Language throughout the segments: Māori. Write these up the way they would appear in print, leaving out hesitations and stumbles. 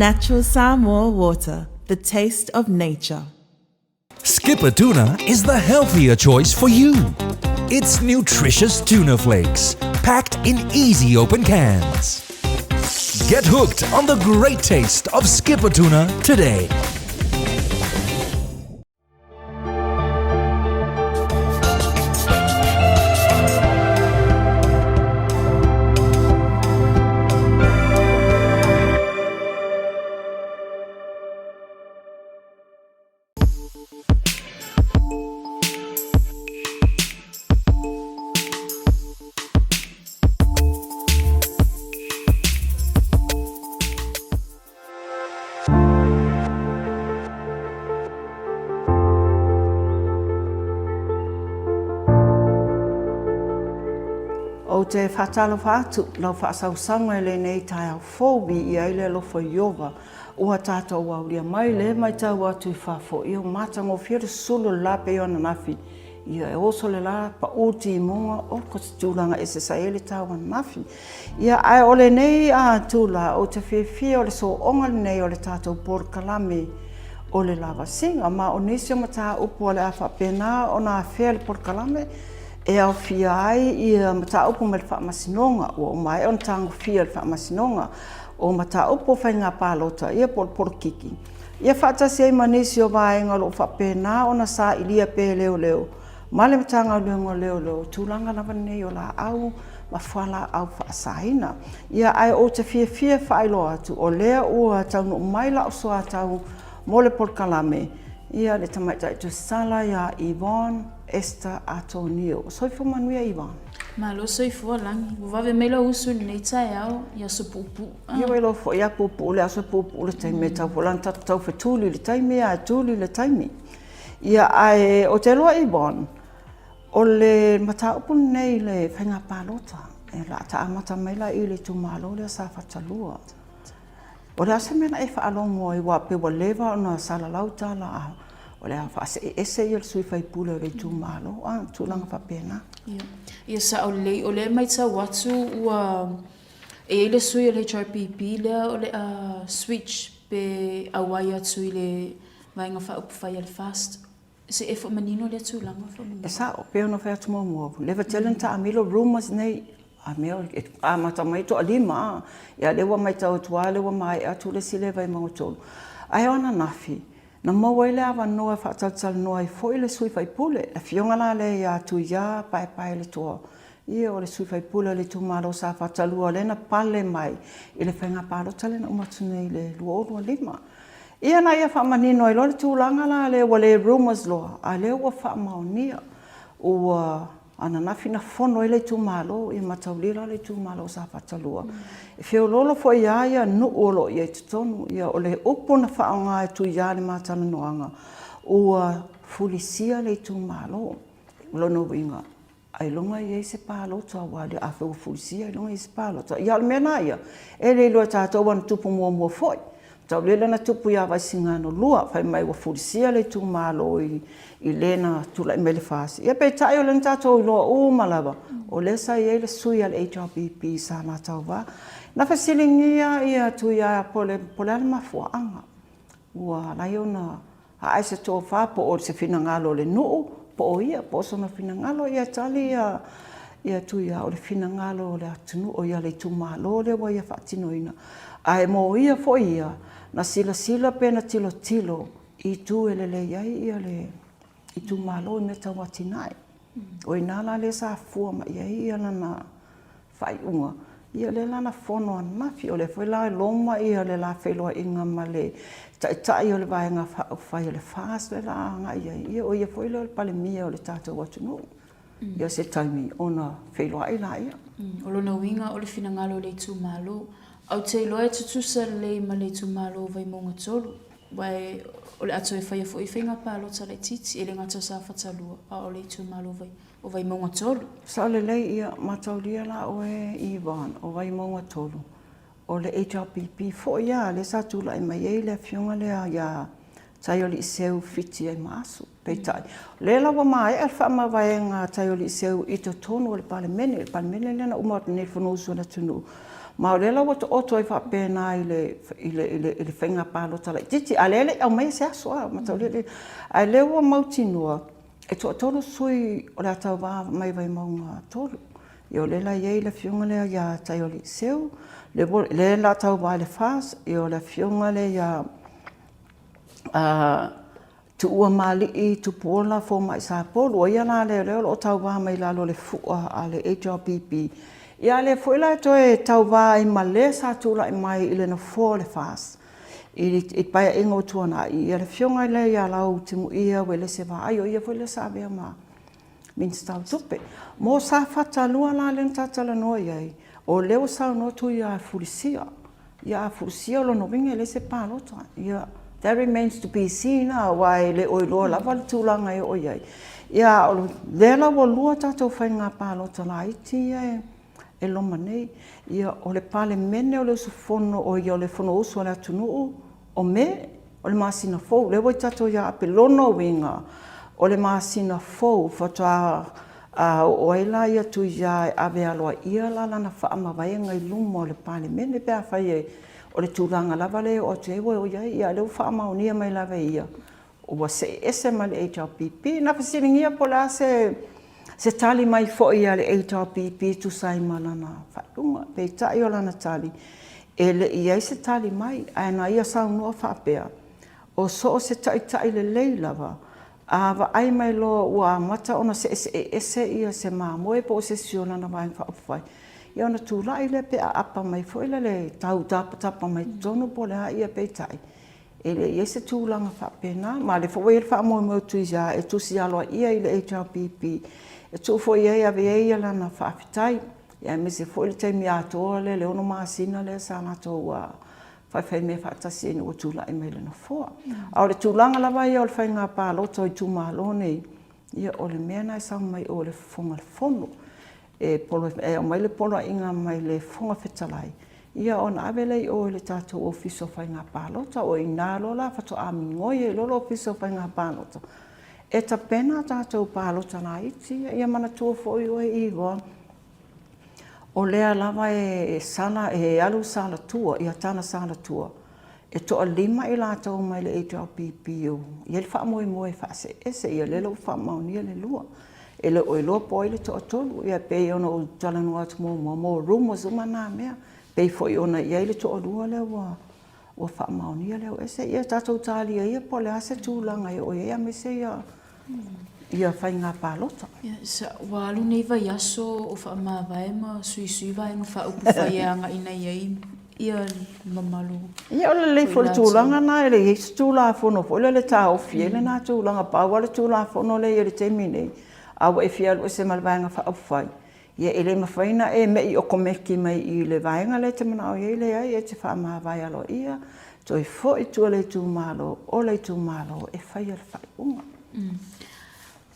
Natural Samoa water, the taste of nature. Skipper Tuna is the healthier choice for you. It's nutritious tuna flakes, packed in easy open cans. Get hooked on the great taste of Skipper Tuna today. O te whatalo whātu, lau whaasausaunga e le nei tai au fōbi i aile lofo iowa. Ua tātou au lia mai le mai tau atu I whafo i o mātango whiere sulu lape i ona nafi. Ia e oso le la pa uti I monga o ko te tūlanga e se saele tau ana nafi. Ia ai ole nei a tūla o te whiawhia o le so onga nei o le tātou por kalame o le lava singa. Ma o nisi o mata upu o le a whapena o na whea le por kalame. E au fia ai I mata upu me le whaamasinonga o mai on tango fia le whaamasinonga o mata upu whai ngā pālota ia por kiki. Ia whaatasi ai manisi o vaenga lo whapena o na sa ilia pē leo leo. Male matanga o leongo leo leo tūlanga lava nei o la au ma whala au whaasaina. Ia ai o te fia whailo atu o lea ua taunu maila o soa tau mo le por kalame. Ia le tamaita I tu sala ia Yvonne Esther Antonio. Soifo manuia Yvonne. Malo soifo langi. Vave mela usu nei tai au ia so pupu. Ia welo fo ia pupu le aso pupu le taime tau volan tau fetuli le taime a tuli le taime. Ia ai o te loa Yvonne. O le mata upu nei le whainga pālota. E la ta amata maila I le tu malo le sa fatalua. O le asa mena e whaalongo I wape wa lewa o na sala lauta la a. O le a whaase ese I le sui whaipule o le tu malo. Tūlanga whapena. Ia sa o le mai tau watu ua e le sui o le HRPP lea o le switch pe awai atu I le vainga whaupu whai al fast. Se e manino le tūlanga whamina. E sa o peo no whea tumo mua. Lewa talenta a milo rumors nei. A meo a mata mai to alima. Ia lewa mai tau tua lewa mai atu le sile vai mautolu. Ai ona nafi. Na maua I le awa noa whaatautala noa I fo I le sui whaipule. La fionga la le ia tu ia pai le toa. Ia o le sui whaipule le tu maro sa whaatalua le na pale mai. I le whainga palo tale na umatune I le lua orua lima. Ia na ia whaamanino I lo le tūlanga la le wa le rumors loa. A le ua whaamaonia. Ua ana nafi na fono I le tu malo. Ia mataulira le tu malo sa whaatalua. E whio lolo fo ia nu olo ia tutonu. Ia o le upu na whaonga tu ia le matana noanga. Ua fulisia le tu malo. Lono winga. Ai longa ia se palo toa wale a whio fulisia. Ai longa ia se palo toa. Ia le mena ia. E le loa tātou wana tupu mua foi. Tau lela na tupu ia vai singano lua. Whai mai wa fulisia le tu malo I lena tula I mele fasi. Ia pe tai o le tātou I loa malawa. O le sa ia le sui al HRPP sa na tau wa. Na fasilingia ia tu ia pole alma fuanga. Ua lai ona hae se tō wha po o se finangalo le nuu. Po o ia, po so na finangalo ia tali ia tu ia o le finangalo le atunu o ia le tumalo le wa ia whaatinoina. Ai mo ia fo ia na sila pena tilo I tu ele le iai ia le I tu malo I meta watinai. O inala le sa fua ma ia na whai unga. Ia le lana fono an mafi o le whaila loma ia le la wheloa inga ma le tai o le vaenga whai o le fast le la anga ia o ia whaila o le pale mia o le tātou watunu. Ia se taimi o na wheloa ila ia. O lona winga o le finangalo le tu malo. Au te loa e tutusa le ma le tu malo vai monga tolu. Wai o le ato e whai fo I whinga palo ta le titi e le ngata sa whatalua a o le tu malo vai. O vai monga tolu. Sa le lei ia mataulia la o e Yvonne o vai monga tolu. O le HRPP fo ia le sa tula I mai e le fionga le ia tai o li seu fiti ai maasu. Peitai. Le lawa mai e whaama vaenga tai o li seu I to tonu o le pale mene. Le pale mene lena umata ne whanusu na tunu. Ma le la wata oto e whapena i le whenga pālota lai. Titi, a lele au mai se asoa, matau lele. A lewa mautinua, e toa tolu sui o le atau wā mai vai maunga tolu. I o lela iei le whiunga lea ia tai o li seu, le la tau wā le whās, i o le whiunga lea ia tu ua mali i tu pola fo mai sa polo, o ia la leo leo o tau wā mai lalo le fua a le HRPP. Ia le fuila to e tau wā i male sa tula i mai i le na fo le fās. I paia ingo tuana i ia le whiunga le ia lau timu ia we le se wā ai o ia fuila sa vea maa. Means tau tupe. Mo sa fata lua la le tatala no iai. O leo sa no tu ia furisia. Ia furisia lo no vinga le se palota. Ia that remains to be seen wai le oiloa lava le tūlanga e o iai. Ia le la wo lua tatou whainga palota la iti e loma nei. Ia o le pale mene o le usufono o ia o le fono usu o le atunuu o me o le masina fou. Le wai tatou ia ape lono winga. O le masina fou whatoa o eila ia tu ia ave aloa ia la lana whaamawai ngai lumo o le pale mene pēr whai e o le tūlanga lava le o te ewa o ia leo whaamaunia mai lava ia. O wa se ese ma le HRPP. Na whasiringia po la se tali mai fo ia le HRPP tu sai malana whaunga. Pe tai o lana tali. E le ia se tali mai aina ia saunua whapea. O so se tai le lei lava. Wa ai mai lo ua mata ona se ese ia se mamoe po se siona na vai whaupwhai. Ia ona tūlai le pe a apa mai fo ila le tau tapa mai tonu po le ia pe tai. E le ia se tūlanga whapena. Ma le fo e whaamoe mo tu ia e tusi aloa ia i le HRPP. E tu fo ia ave ia lana whaafitai. Ia me se fo ile taimi atoa le ono maasina le sa nato ua whai me whaatasi ene o tūlai mai le na foa. A o le tūlanga lawa ia o le whainga pālota i tūmalo nei. Ia o le mea nai sa mai o le fonga le fono. O mai le polo inga mai le fonga whetalai. Ia o na awelei o le tātou ofiso whainga pālota o i nā lola whato amingoie e lolo ofiso whainga pālota. E ta pena tātou pālota na iti, ia mana tua fo i oe iwa. O lea lava e sala e alu sala tua, ia tana sala tua. E toa lima i lātou mai le HRPP o. Ia le whaamoe moe whaase ese, ia lelo whaamaunia le lua. E le oi loa po ile toa tolu, ia pei ona o talanua atu mo rumors uma nā mea. Pei fo i ona ia ile toa lua leo wa whaamaunia leo ese. Ia tātou tālia ia po le ase tūlanga i o ia me se ia whainga pālota. Sa walu nei vai aso o whaamawai ma sui vai ma whaupu whaianga ina iei ia mamalu. Ia ole le fo le tūlanga na ele i tūla fono fo le tā ofi ele nā tūlanga pāua le tūla fono le i le teimi nei. Awa e fialu e se malvaenga whaupwhai. Ia ele mawhaina e mei o komeki mai i le vaenga le te mana o iele ai e te whaamawai alo ia. Toi fo i tua le tūmalo o le tūmalo e whai al whaiunga.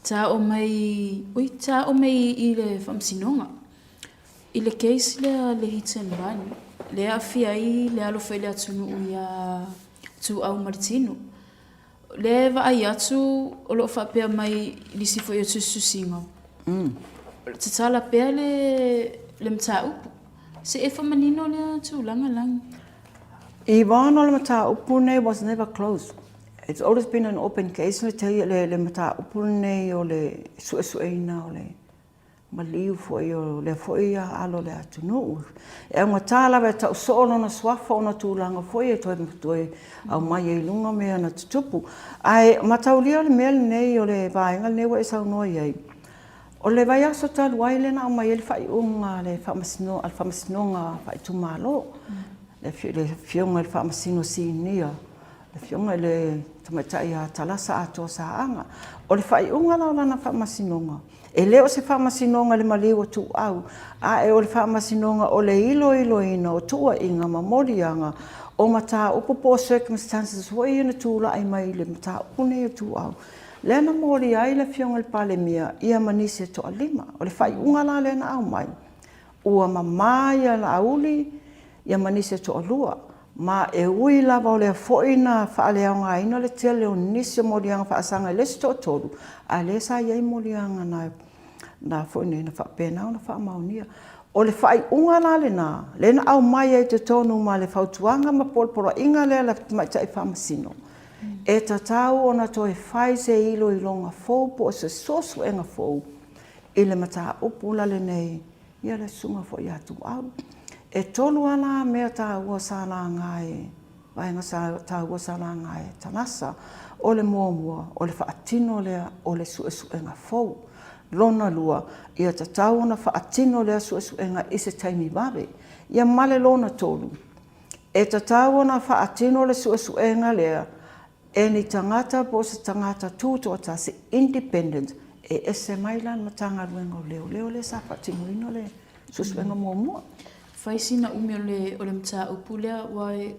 Tā o mai i le whamsinonga. I le case le hit and run. Le awhia i le alo whaile atunu ia tu au maritinu. Le wa ai atu o lo whapea mai lisi fo i atu susinga. Te tala pea le mta upu. Se e whamanino le atu langa lang. I wāna le mta upu nei was never closed. It's always been an open case. Le te le mta upu nei o le suesueina o le maliu fo i o le fo i alo le atunu. E ngā tāla we tau soolo na swafa o na tūlanga fo i e toi au mai e lunga mea na tutupu. Ai mataulia le mea nei o le vaenga nei wa e sau noa iei. O le vai aso talu waile na au mai e le whaiunga le whamasinonga whaitumalo. Le whiunga le whamasino sinia. Le whiunga le tamatai a talasa ato sa anga. O le whaiunga la lana whamasinonga. E leo se whamasinonga le maliwa tu au. A e o le whamasinonga o le ilo ina o tua inga mamorianga. O mata upopo circumstances hoi ina tūla ai mai le mata une o tu au. Lena mori ai le whiunga le pale mia ia manise to alima. O le whaiunga la lena au mai. Ua mamaya la auli ia manise to alua. Ma e ui lava o le foina whaaleaonga ina le tele o nisi morianga whaasanga le sto tolu. A le sa iei morianga na foina ina whapena o na whaamaunia. o le whaiunga la le nā. Lena au mai e te tonu ma le whautuanga ma polporo inga lea la maitai whamasino. E tatau ona toi whai se ilo I longa fōu po se sosu enga fōu. I le mata upula le nei, ia le sunga fo I atu au. E tolu ana mea tā ua sāna ngai, vaenga tā ua sāna ngai, tanasa, o le muamua, o le whaatino lea, o le suesuenga fōu. Lona lua, ia tatau ona whaatino lea suesuenga I se taimi wawe. Ia male lona tolu. E tatau ona whaatino le suesuenga lea, e ni tangata po se tangata tūtota se independent, e ese mailan matanga luenga o leo le sa whaatino ino le suesuenga muamua. Faisina umi o le mta upulea wai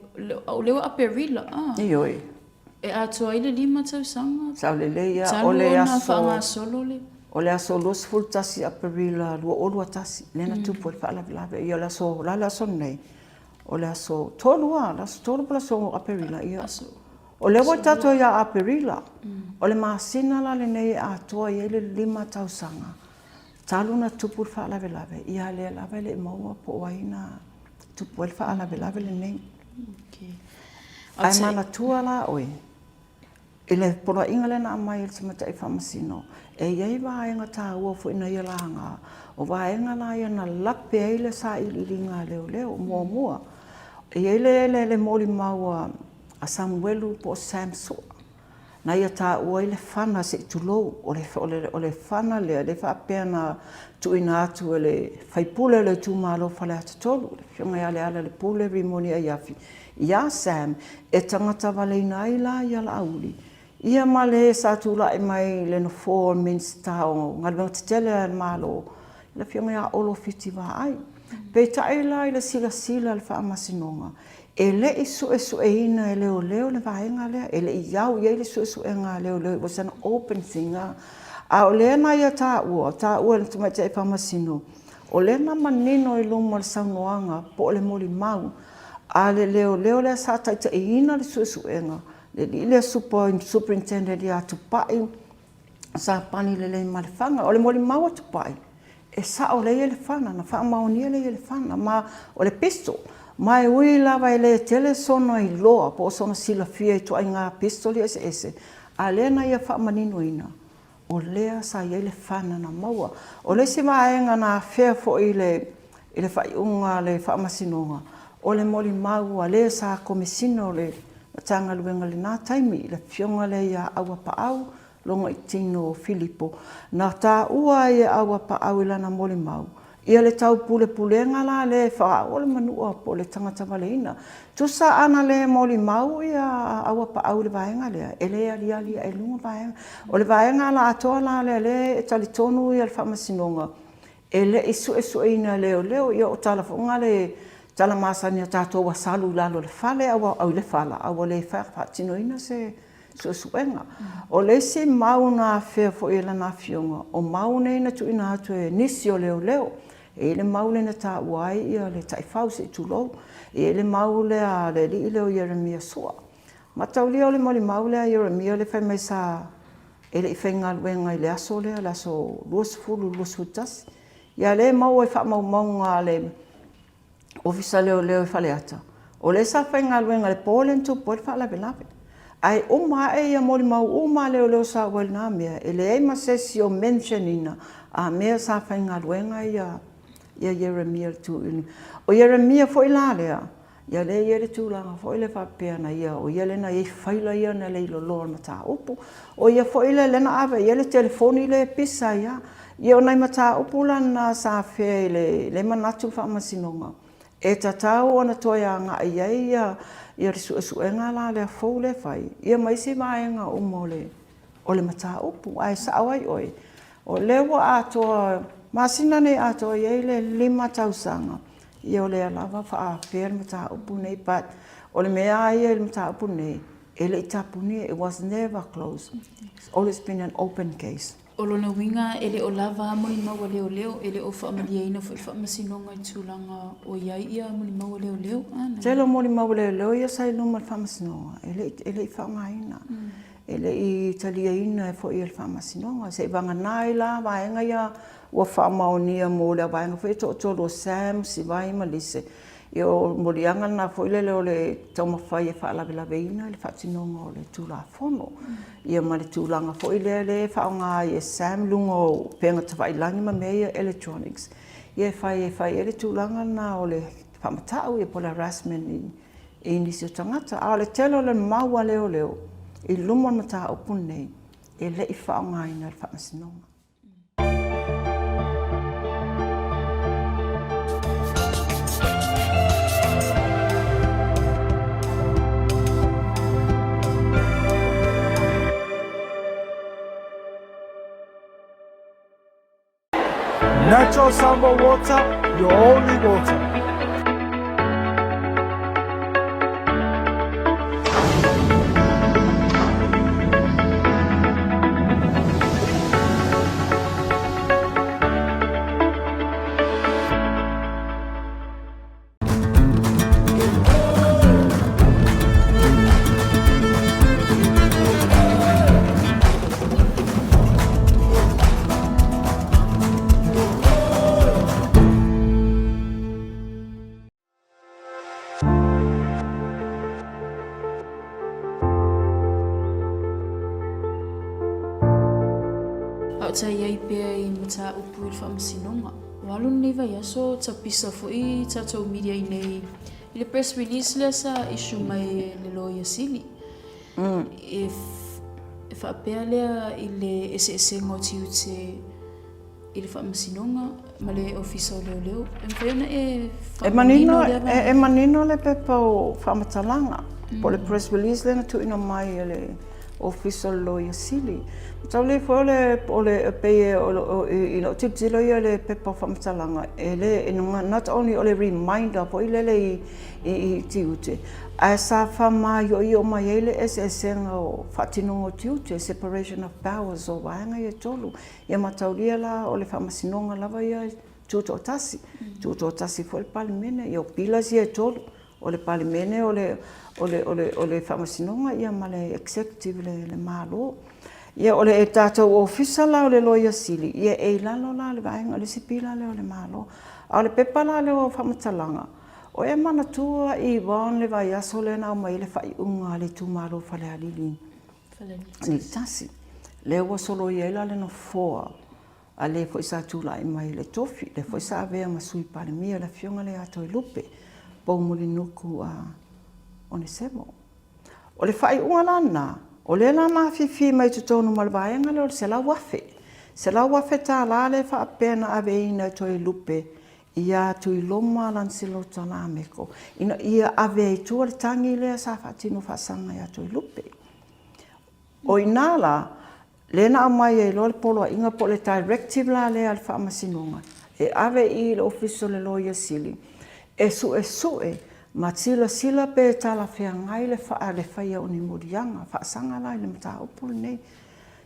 o leo aperila. Ioi. E atua ile 5 tausanga. Sau le leia o le aso. O le aso los full tasi aperila lua olua tasi. Lena tupu le whaalavilave. Ia le aso, la le aso nei. O le aso tolua, la aso tolu pala so aperila. Ia. O le wa tato ia aperila. O le maasina la le nei atua ia le 5 tausanga. Taluna tupu le whaalavilave. Ia le lave le maua po waina tupu le whaalavilave le nei. Ai mana tua la oi. I le pora inga le na mai le tamata I whamasino. E iei waenga tā ua fu ina ia langa. O waenga na ia na lape eile sa I ringa leo leo, mua. E iei le moli maua a Samuelu po Samsua. Na ia tā ua I le whana se tulou. O le whana lea, le whapea na tuina atu le whaipule le tūmalo whale ata tolu. Le whionga ia le ala le pule rimoni a iafi. Ia Sam, e tangata wale ina ila ia la auli. Ia male sa tula e mai le no 4 minutes tao, ngalwenga te tele al malo. Ila whionga ia olo fiti wa ai. Pe taila ila sila le whaamasinonga. E le isu e ina e leo le vaenga lea. E le iau ia le su e ngā leo. It was an open thing. A o lea na ia tā ua le tumaita e whaamasino. O lea na manino I lomo le saunoanga po le moli mau. A le leo le sa taita e ina le suesuenga. Le superintendent ia tupai sa pani le malefanga. O le moli maua tupai. E sa o le le whana, na wha maonia le whana. Ma o le pistol. Mai ui lava e le tele sono I loa. Po sono sila fia I tua I ngā pistol ese. A lea na ia wha manino ina. O lea sa ia le whana na maua. O le si maenga na whea fo I le whaiunga le whaamasinonga. O le moli maua le sa komisino le tanga luenga le nā taimi le whionga le ia aua paau longa I tino Filipo. Nā tā ua ia aua paau I lana moli mau. Ia le tau pulenga la le wha o le manua po le tangata waleina. Tusa ana le moli mau ia aua paau le vaenga lea. E le ali e lunga vaenga. O le vaenga la atoa la le talitonu ia le whamasinonga. E le isu ina leo ia o talafonga le tala masani a tātou wasalu lalo le whale au le whala, au le whaatino ina se suesuenga. O le si mau nā whea fo I lana whionga, o mau nei na tu ina atu e nisi o leo. E le mau le na tā uai ia le taifau se tulou. E le mau le a le li leo Jeremia sua. Matau leo le moli mau le a Jeremia le whai mai sa e le I whainga luenga I le aso lea, le aso luasfulu, luasfutasi. Ia le mau e wha maunga le ofisa leo e whaleata. O le sa whainga luenga le pōlentu po le whaalawe. Ai o mae ia moli mau o ma leo sa wale nā mea. E le eima sesi o mentionina a mea sa whainga luenga ia Jeremia tu inu. O Jeremia fo I la lea. Ia le tūlanga fo I le whapea na ia. O ia le na I whaila ia na le ilo loa na tā upu. O ia fo I le lena awe. Ia le telefoni le pisa ia. Ia o nai ma tā upu lana sa whea le manatu whaamasinonga. E tatau ona toia ngā ia le suesuenga la le fau le whai. Ia mai se maenga o le mata upu. Ai sa awai oi. O lewa atoa, masina nei atoa ia le 5 tausanga. Ia o le alava wha whea le mata upu nei, but o le mea ia le mata upu nei. E le itapuni, it was never closed. It's always been an open case. O lona winga ele o lava moli maua leo ele o whaamaliaina fo I whaamasinonga I tūlanga o iai ia moli maua leo. Telo moli maua leo ia sai luma le whaamasinonga. Ele I whaamaina. ele I talia ina fo I le whamasinonga. Se vanga nai la vaenga ia ua whamaonia mo le vaenga fo to lo Sam si vai malise. Io morianga na fo ile o le taumawhai e whaalawe-laweina le whatinonga o le tūla whono. Ia ma le tūlanga fo ile le whaonga I e Sam lunga o penga tawailangi ma mea electronics. Ia e whai ele tūlanga na o le whamatau e pola harassment I nisi o tangata. A le telo le maua leo leo. I lumo na ta opu nei. E le I whaonga ina le whamasinonga. Natural samba water, your only water. Ta iai pia I mata upu I le whamasinonga. Walu nei vai aso ta pisa fui ta tau media I nei. I le press release le sa issue mai le lawyer sili. If whaapea lea I le ese ngoti ute I le whamasinonga ma le ofisa o leo leo. E manino le pepa o whamatalanga. Po le press release le na tuino mai le official lawyer sili. Tau le fole ole peye I no tipsilo ia le pepa whamatalanga. Ele not only ole reminder po ile le I tiute. A sa whama I o mai ele esenga o whatinongo tiute, separation of powers o waanga I tolu. Ia matauria la ole whamasinonga lava ia tuto o tasi. Tuto o tasi fo le palimene. Ia o pilas ia tolu. Ole palimene ole whamasinonga ia ma le executive le malo. Ia ole e tātou ofisa la o le lawyer sili. Ia e lalo la le vaenga le sipila le o le malo. A le pepa la le o whamatalanga. O e mana tua I waon le vai aso le na o mai le whai unga le tu malo whale alili. Ni tasi. Le ua solo I eila le no foa. A le fo isa tula I mai le tofi. Le fo isa avea masui pale mia le fionga le ato I lupe. Pau muli nuku a one semo. O le whai unga lana. O le lana fifi mai tutonu malvaenga le o se la wafe. Se la wafe tā la le whaapena aveina toi lupe. Ia tui loma lan silo tala meko. Ina ia ave tua le tangi le sa whatino whasanga ia toi lupe. O inala, le na mai e lo le polo inga po le directive la le al whaamasinonga. E ave I le official le lawyer sili. E sue. Ma sila pe tala fea ngai le whaia o ni murianga, whaasanga lai le mata upul nei.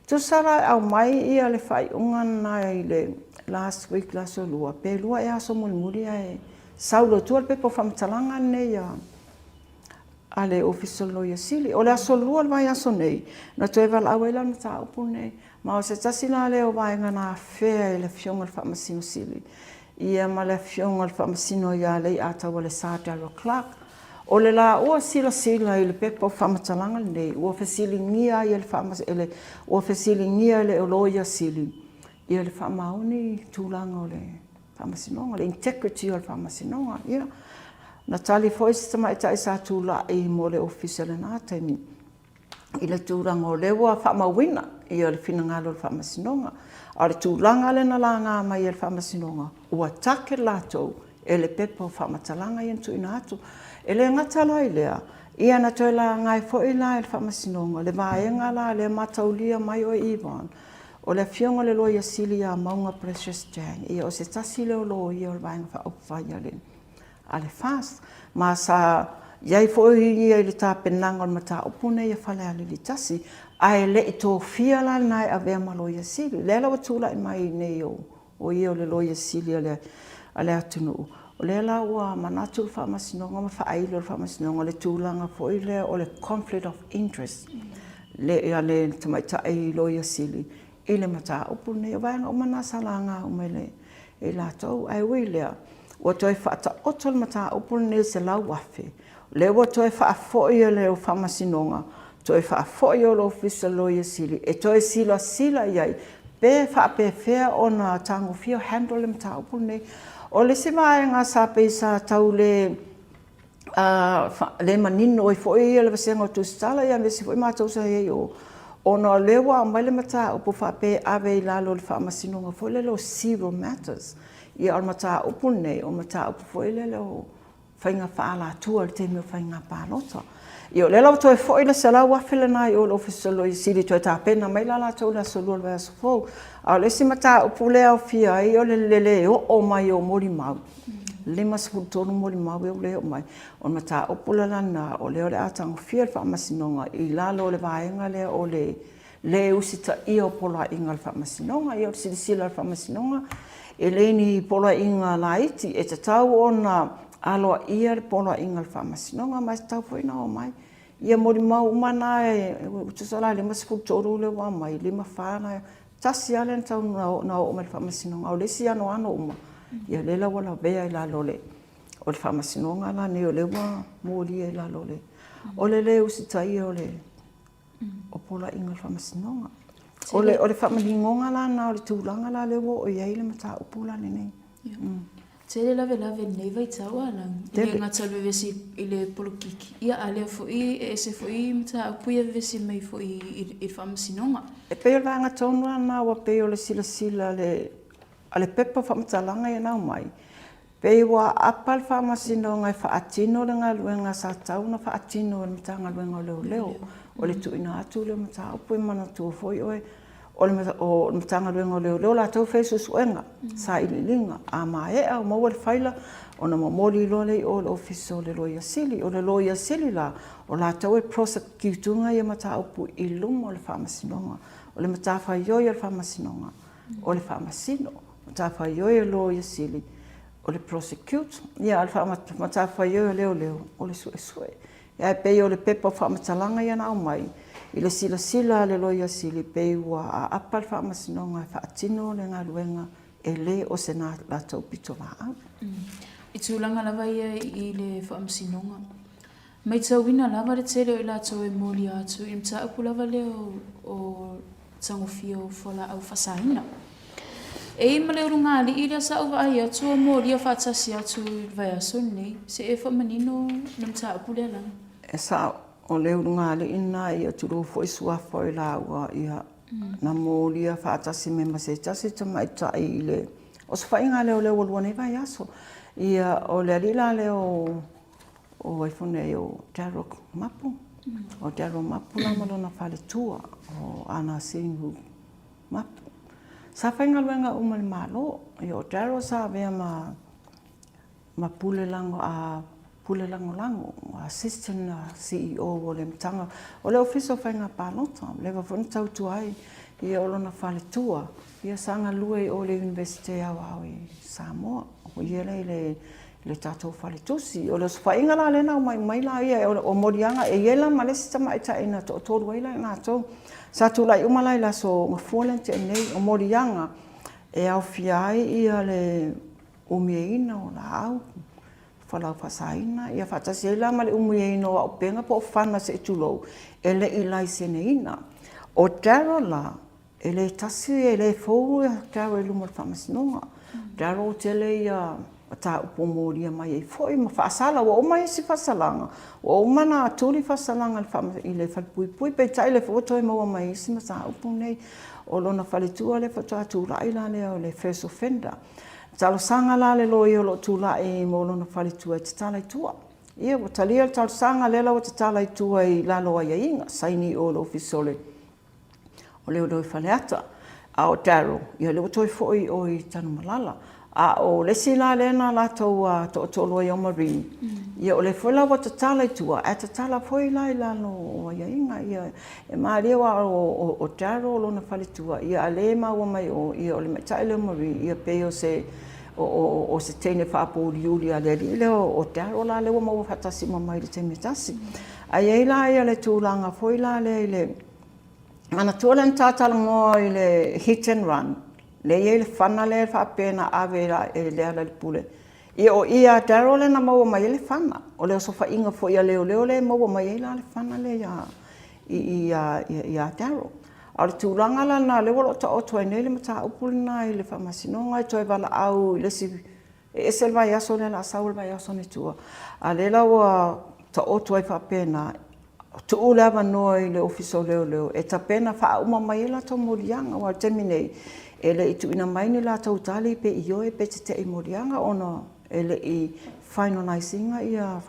Tu sara au mai ia le whai unga nai le last week la so lua. Pe lua e aso muri e saulo tua le pepo whamatalanga nei a le official lawyer sili. O le aso lua le vai aso nei. Na tu e wala au eila mata upul nei. Ma o se tasina le o vai ngana fea e le fionga le whamasino sili. Ia ma le fionga le whamasino ia lei atawa le Sādaro Clark. O le la ua sila I le pepa o whamatalanga nei. Ua whasili ngia I le whamasile. Ua whasili ngia le o loia sili. Ia le whamaoni tūlanga o le whamasinonga. Le integrity o le whamasinonga. Ia. Na tali foisi tama e sa tūla I mo le official na taimi. I le tūlanga o le ua whamawina. Ia le whinangalo le whamasinonga. A le tūlanga le na langa mai e le whamasinonga. Ua take latou e le pepa o whamatalanga I tu ina atu. E le ngatala I lea. Ia na toi la ngai fo I la e le whamasinonga. Le vaenga la le mataulia mai o Ivan. O le fionga le loia sili a maunga Precious Jang. Ia o se tasi leo lo ia o le vaenga whaupawhaia le. A le fast. Ma sa iai fo I le tāpenanga o le mata upune ia whale ale li tasi. Ai le I tō fia la nai a vea ma loia sili. Le la watula I mai nei o ia o le loia sili a le atunu. O le la ua manatu le whamasinonga ma whaailo le whamasinonga le tūlanga fo I le o le conflict of interest. le ia le tamaita e loia sili i le mata upu nei vaenga o mana salanga o mele e la tau ai wile o toi fata otol mata upu nei se lau wafe le o toi fa fo ia le o famasinonga toi fa fo ia lo ofisa loia sili e toi sila iai pe fa pe fea ona tango fio handle le mata upu nei o le se vaenga sa pe sa tau le le manino o foi le vasenga tu stala ia me se foi mata usa e o ona lewa mai le mata o po fa pe ave la lo le fa masino nga foi le lo zero matters ia o mata o pune o mata o foi le lo fainga fa la tu al te me fainga pa nota io le lo to foi le sala wa fele na io lo fiso lo sili to ta pena mai la to la solo le vas fo a le si mata o pule o fia io le o mai o mori mau lima sepulutono mo lima o le o mai o mata o pula lana o le atang fia fa masinonga i lalo le vaenga le o le usita i o pola inga fa masinonga i o sila fa masinonga e le ni pola inga laiti e te tau ona alo ia le pola inga fa masinonga mai tau foi na o mai ia mo lima o mana e tu sala lima sepulutono le wa mai lima fa na tasi ale tau na o mai fa masinonga o le si ano uma ia lela wala bea i la lole o le whamasinonga la ne o le wa mōli i la lole o le usitai o le o pola inga le whamasinonga o le whamalingonga la na o le tūlanga la le wo o iei le mata o pula le nei te le lave nei vai tau alang i le ngata le vesi i le polokiki ia ale foi e se foi mata o puia vesi mai foi i whamasinonga e peo la ngatonu ana wa peo le sila le ale pepa whamatalanga i nau mai. Pei wa apal whamasino ngai whaatino le ngā luenga sa tau na whaatino le mita ngā luenga o leo. O le tuina atu le mita upu i mana tua foi oe. O le mita ngā luenga o leo la tau whaisu suenga sa ililinga. A maea o maua le whaila o na mamori lole o le ofiso le loia sili. O le loia sili la o la tau e prosecutunga i mata upu i luma o le whamasinonga. O le mita whaioi le whamasinonga. O le whamasino. Mata whaioi lo ia sili o le prosecute ia al mata whaioi leo o le sue ia pei o le pepa whamatalanga ia nau mai i le sila le lo ia sili pei ua a apa le whamasinonga whaatino le ngā luenga e le o se nā lātou pito vaa i tūlanga lava ia i le whamasinonga mai tau wina lava le tere o i lātou e mōli atu i mta upu lava leo o tangofio fola au whasaina e male runga li ilia sa uva ai atu o mōria whatasi atu vai aso nei se e whamanino nam ta apule lang e sa o le runga li ina i atu ro fo isua fo i la ua ia na mōria whatasi me mase tasi tama i ta i le o se whainga leo leo lua nei vai aso ia o le alila leo o iPhone o Darrow Mapu o Darrow Mapu la malona whale tua o ana singu Mapu sa whainga luenga umal malo, o Darrow sa vea ma pule lango lango, assistant CEO o le mtanga, o le ofiso whainga pānota, lewa whanatau tuai, i o lona whale tua, i a sanga lue o le University au i Samoa, o i le tātou whale tusi, o le whainga la lena o mai la ia, o morianga, e iela malesi tama i taina to toru waila i nātou, sa tulai umalai la so ngafualente nei o morianga e au fiai ia le umieina o la au whalau whasaina ia whatasi la male umieina o penga po whana se tulou e le ilai seneina o Darrow la e le tasi e le fōu e Darrow e lumar whamasinonga Darrow tele ia ta upo moria mai e foi ma fasala o mai si fasalanga o mana tuli fasalanga i le falpui pe tai le foto e mo mai si ma sa upo nei o lona faletua le foto atu rai la le o le first offender talo sanga la le lo yo lo tula e mo lona faletua te tala tua ia o talia talo sanga le la o te tala tua i la lo ia inga saini o lo ofisole o le o faleata a o Darrow ia le o toi foi o i tanu malala a o le sila lena la toa to lo yo marine ia o le fola wa tala tua a tala foi la no ia inga ia e maria wa o Darrow lo na fale tua ia le ma wa mai o ia o le tala marine ia pe o se o se tene fa po Julia le o Darrow la le wa mo fatasi ma mai le tene tasi ai la ia le tulanga foi la le Mana tuala ni tātala ngō i le hit and run. Le ia le whana le whapena awe e le ala le pule. Ia o ia Darryl le na maua mai le whana. O leo so whainga fo ia leo le maua mai la le whana le ia Darryl. A le tūranga la na le walo ta o toi nei le mata upuli na i le whamasinonga i toi wala au i le si e sel vai aso le la saul vai aso ni tua. A le la wa ta o toi whapena tu ulava noi le ofiso leo e tapena fa uma mai la to morianga wa terminate ele itu ina mai ni la tau tali pe io e pe te i morianga ona ele i finalizing ia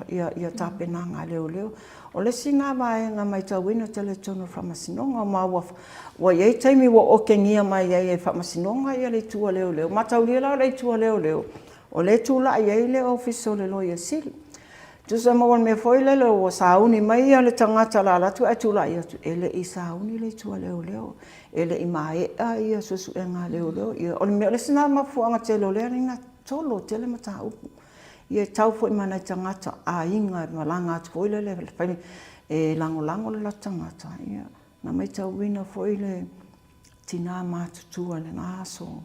tapena nga leo o le singa vai nga mai tau wina tele tono whamasinonga ma wa ye taimi wa o kengia mai e whamasinonga ia le tua leo ma tau lia le tua leo o le tula ia le ofiso le loia sili. Tusa mawan me foile le o sauni mai ale tangata la la tu atula ia tu ele I sauni le tu leo ele I mai ia susu nga leo ia o me le sina ma fu anga telo le ringa tolo tele mata upu ia tau fo mana tangata a inga malanga tu foile le fai e lango le tangata ia na mai tau wina foile tina ma tu ale na so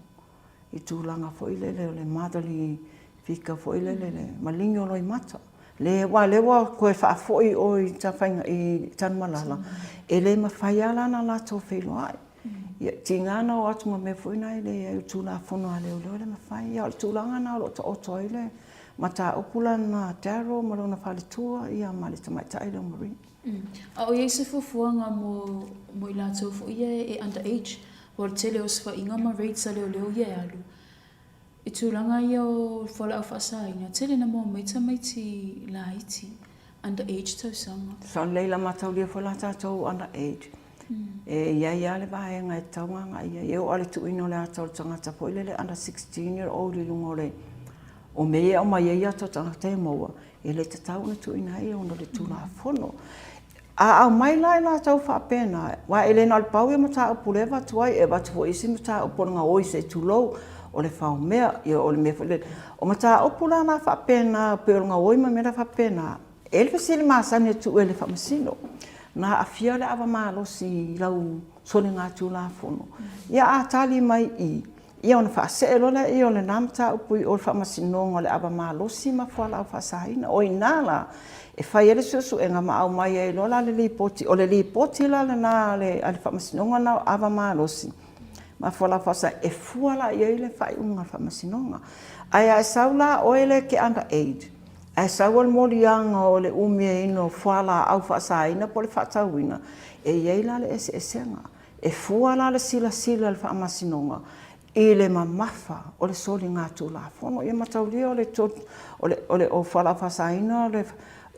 I tu langa foile le madali fika foile le malingo loi mata le wa ko fa foi o I tafainga I tan malala e le mafai ala na la to felo ai ia tingana o atu me foi na le tu la fono ale o le mafai ia tu langa na lo to toile mata opula na Darryl malona fale tua ia mali tamai tai le mori a o ye se fuanga mo ila to fo ia e underage or tele os fa inga ma rates ale o ia alu I tūlanga I o whala au whaasaina, tele na mua meita meiti la iti, underage tau sanga. So leila matau lia whala tātou underage. E ia le vahenga e taunga ia. E o ale tuino le atau tangata po ile under 16-year-old I lungo le. O mea o mai ia to tangata e maua. E le te tau na tuina ia ono le tūla fono. A au mai lai la tau whapena. Wa ele na alpau ia mata o pulewa tuai e watu fo isi mata o ponga oi se tūlou. O le whao mea, ia o le mea whale. O mata opula na whapena, pe o ngā oima mera whapena. E le whasili maasani tu e le whamasino. Na awhia le awa mālosi lau sone ngā tū la whono. Ia a tali mai I. Ia o na whaase e lola I o le namta upui o le whamasino o le awa mālosi ma whala au whasahina. O I nāla, e whai ele susu e ngā maau mai e lola le li poti. O le li poti la le nā le whamasino na awa mālosi. Ma fola fasa e fuala ia ile fai unga whamasinonga. Ai saula o ele ke underage. Ai saula morianga o le umia ino fuala au whasaina po le whatauina. E ieila le esenga. E fuala le sila le whamasinonga. I le mamafa o le soli ngā tūla whono. Ia mataulia o le o fuala whasaina le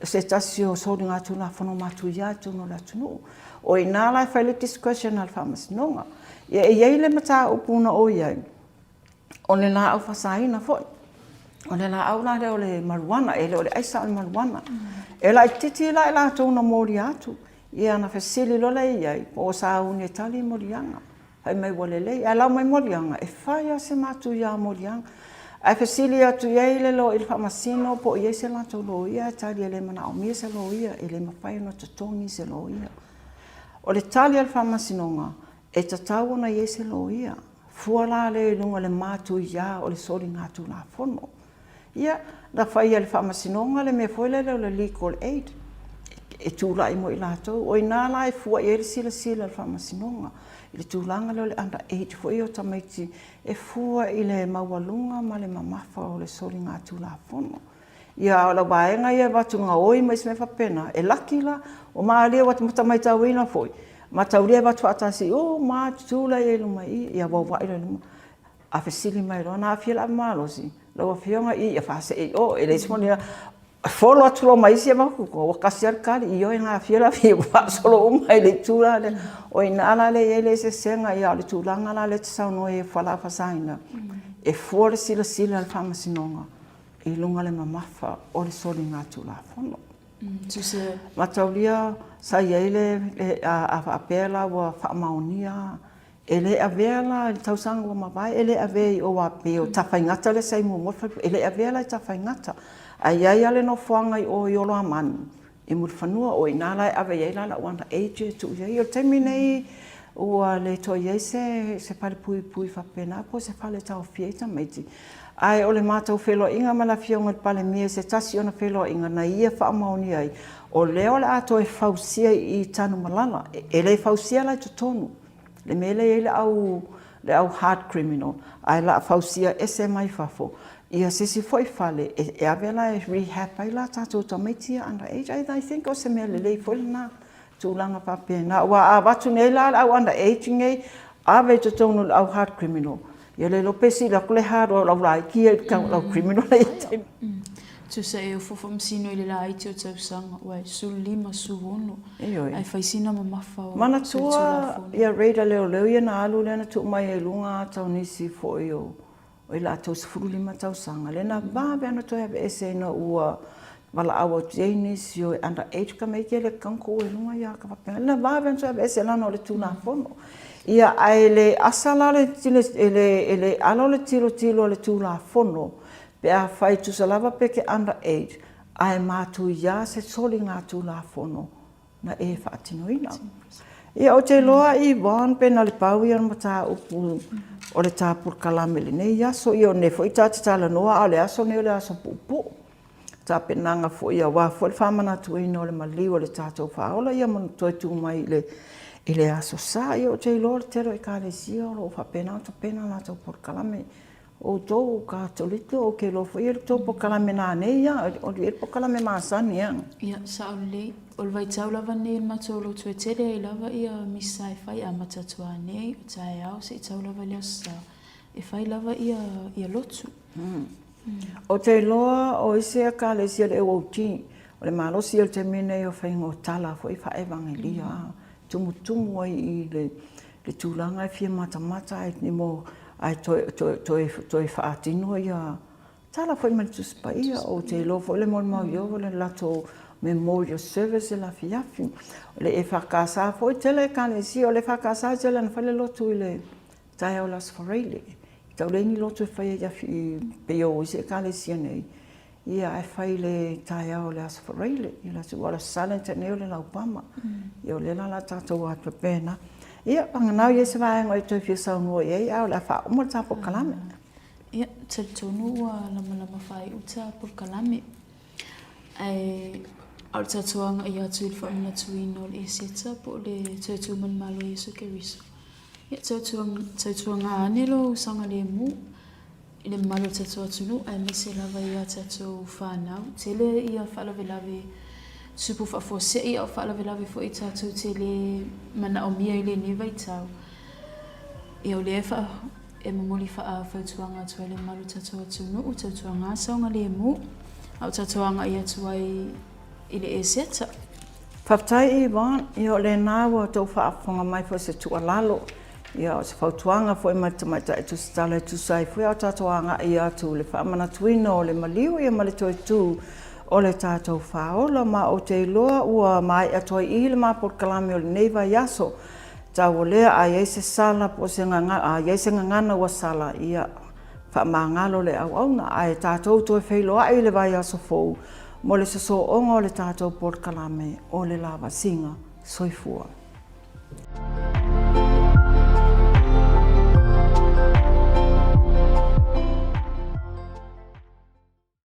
se tasi o soli ngā tūla whono matu ia tūno la tunu. O I nāla e whai le discretion al whamasinonga. Ia e iei le mata upuna o iai. O le la au whasaina foi. O le la au la o le maruana, e le o le aisa o le maruana. E la I titi la e la tōna mori atu. Ia na whasili lola iai, o sa uni e tali morianga. Hai mai wale lei, e lau mai morianga, e whaia se matu ia morianga. Ai whasili atu iai le lo il whamasino, po iei se la tō lo ia, tali e le mana o mia se lo ia, e le mawhai no tatongi se lo ia. O le tali al whamasinonga, e tatau na iese lo ia. Fuala le lunga le mātu ia o le sori ngātu la whono. Ia, na whai le whamasinonga le me foile le legal aid. E tūla I mo I lātou. O I nāla e fua I le sila le whamasinonga. I le tūlanga le under age fo I o tamaiti. E fua I le mawalunga ma le mamafa o le sori ngātu la whono. Ia o la waenga ia watu ngā oi mai se me whapena. E laki la, o maalia watu mutamaita wina foi. Ma tauria watu atasi o ma tula e luma I ia wa ile luma a fesili mai ro na fiela malosi lo fionga I ia fase e o ele smonia folo atulo mai se ma ko kasiar kali io na fiela fi wa solo mai le tula le o ina ala le ele se senga ia le tulanga la le tsau no e fala fasaina e for sila al famasinonga I lunga le mamafa o le soli nga tula fono mataulia sa iele a pela wa whaamaunia ele avela tausanga wa mawai ele ave o wa pe o tawhaingata le sai mo ele avela tawhaingata ai ai ale no whanga o yolo amani I murwhanua o inala ave iela la wanda age tu ia o teminei ua le toi iei se pale pui whapena, po se pale tau fieta meiti. Ai o le mātou whelo inga ma la fionga pale mia se tasi ona whelo inga na ia whaamaoni ai. O leo le ato e whausia i tanu malala, e le whausia lai to tonu. Le mele e le au hard criminal, ai la whausia ese mai whafo. Ia sisi foi fale, e avela e rehab ai la tātou tamaitia underage. I think o se mea le foi na tūlanga papena. Wa a watu nei la au underage ngai, ave to tonu au hard criminal. Ia le lopesi la kule hard o lau rai kia lau criminal e te. Tu sa e ufofo msino ile la aiti o tausanga, wai su lima su ono. Ai whaisina ma mafa o. Mana tua, ia reida leo ia na alu lena tu mai e lunga tau nisi fo i o i la tau sifuru lima tausanga. Lena vawe ana toi ave ese ina ua wala awa jainis i o underage ka meike le kanko e lunga ia ka wapena. Lena vawe ana toi ave ese lana o le tūna fono. Ia ai le asala le ele alo le tilo le tūla fono. Pe a whai tu sa lava peke underage, ai mātu ia se soli ngā tū la fono na e whaatinoina. Ia o te loa i wān pe na le pau ia ma tā upu o le tā purkalame le nei aso i o ne fo i tā te tala noa a le aso ne o le aso pupu. Tā pe nanga fo ia wā fo le whamana tu ino le mali o le tātou whaola ia manu toi tū mai i le aso sā i o te loa le tero i kā le sia o whapena o ta pena la tau purkalame. O tō ka tolito o ke lofo i tō pokalame nā nei ia, o li pokalame māsani ia. Ia, sa o lei, o le vai tau lava nei matolo tue tere e lava ia misai whai a matatua nei, o tae au se i tau lava lea sa, e whai lava ia lotu. O te loa o ise a ka le sia le uauti, o le malosi o te mene o whai ngō tala fo i whae vangelia, tumu ai i le tūlanga e fia mata e ni mo ai toi whaatino ia tala foi mai tu spaia o te lo foi le mau yo le lato memorial service la fiafi le e whakasa foi tele kane si o le whakasa tele na fale lotu le tai o las foreile tau le ni lotu fai ia fi pe o se kane si nei ia e fai le tai o las foreile ia se wala silent ne o le la upama ia le la tatou atu pena. Ia, panganau ia se vaenga i toi whiusau ngoi ei, au la wha umar tā pokalame. Ia, te tonu a lama whai uta pokalame. Ai, au tatuanga i atu i whamina tuino le seta po le tuatuman malo Yesu Keriso. Ia, tatuanga anelo sanga le mu, i le malo tatuatunu, ai mese lava ia tatu whanau. Tele ia whalawelawe supu whafose i au whalawelawe fo i tātou te le mana o mia i le newa i tau. I au le e mamuli wha whautuanga atua le malu tātou atunu o tautuanga saunga le mu. Au tautuanga i atua i le e seta. Whaftai i wan, i o le nāua tau whaafonga mai fo se tualalo. I au se whautuanga fo i matamata e tu stala e tu sai fo i au tautuanga i atu le whaamana tuino o le maliu i a male toi tū. O le tātou whaola ma o te loa ua mai atoi i le māporkalame o le neiva yaso. Tau o lea a iese sala po se ngangana ua sala ia whaamangalo le au auna. A e tātou toi whailoa i le vai aso fōu. Mo le saso onga o le tātou porkalame o le lava singa soifua.